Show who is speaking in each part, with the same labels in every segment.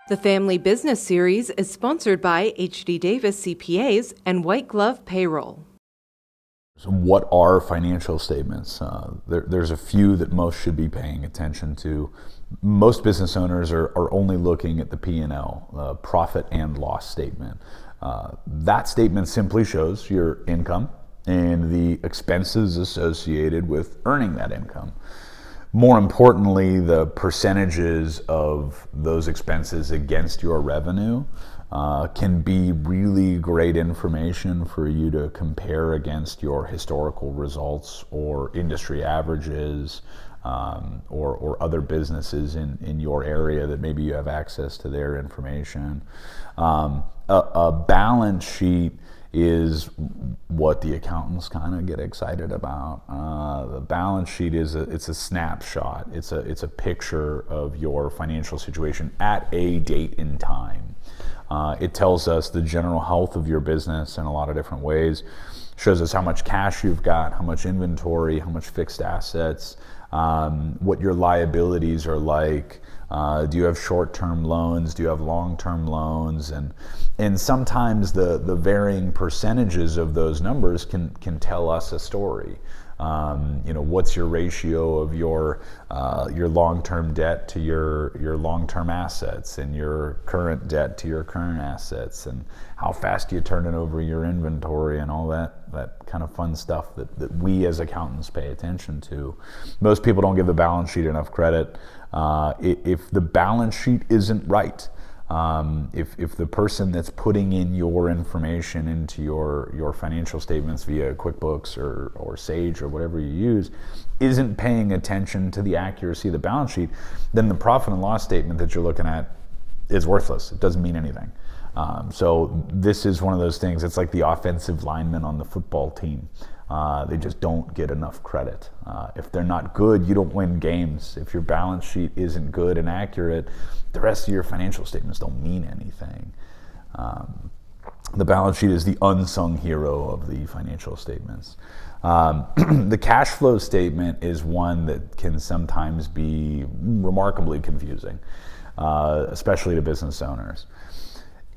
Speaker 1: The Family Business Series is sponsored by H.D. Davis CPAs and White Glove Payroll.
Speaker 2: So what are financial statements? There's a few that most should be paying attention to. Most business owners are only looking at the P&L, profit and loss statement. That statement simply shows your income and the expenses associated with earning that income. More importantly, the percentages of those expenses against your revenue can be really great information for you to compare against your historical results or industry averages, or other businesses in your area that maybe you have access to their information. A balance sheet is what the accountants kind of get excited about. The balance sheet it's a snapshot. It's a picture of your financial situation at a date in time. It tells us the general health of your business in a lot of different ways. Shows us how much cash you've got, how much inventory, how much fixed assets, what your liabilities are like. Do you have short-term loans? Do you have long-term loans? And sometimes the varying percentages of those numbers can tell us a story. What's your ratio of your long-term debt to your long-term assets, and your current debt to your current assets, and how fast you turn it over your inventory, and all that kind of fun stuff that we as accountants pay attention to. Most people don't give the balance sheet enough credit. If the balance sheet isn't right, if the person that's putting in your information into your financial statements via QuickBooks or Sage or whatever you use isn't paying attention to the accuracy of the balance sheet, then the profit and loss statement that you're looking at is worthless. It doesn't mean anything. So this is one of those things. It's like the offensive linemen on the football team. They just don't get enough credit. If they're not good, you don't win games. If your balance sheet isn't good and accurate, the rest of your financial statements don't mean anything. The balance sheet is the unsung hero of the financial statements. The cash flow statement is one that can sometimes be remarkably confusing, especially to business owners.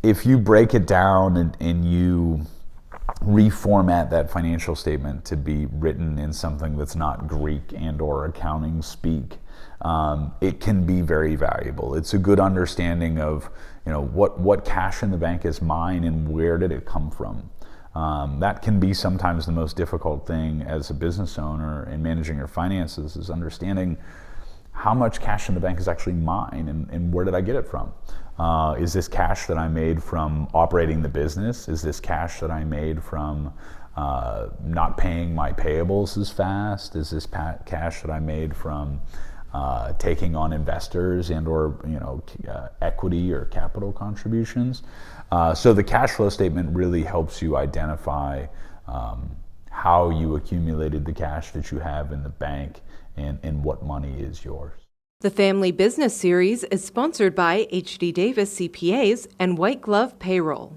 Speaker 2: If you break it down and you reformat that financial statement to be written in something that's not Greek and or accounting speak, it can be very valuable. It's a good understanding of what cash in the bank is mine and where did it come from. That can be sometimes the most difficult thing as a business owner in managing your finances, is understanding how much cash in the bank is actually mine and where did I get it from. Is this cash that I made from operating the business? Is this cash that I made from not paying my payables as fast? Is this cash that I made from taking on investors and or equity or capital contributions? So the cash flow statement really helps you identify how you accumulated the cash that you have in the bank and what money is yours.
Speaker 1: The Family Business Series is sponsored by H.D. Davis CPAs and White Glove Payroll.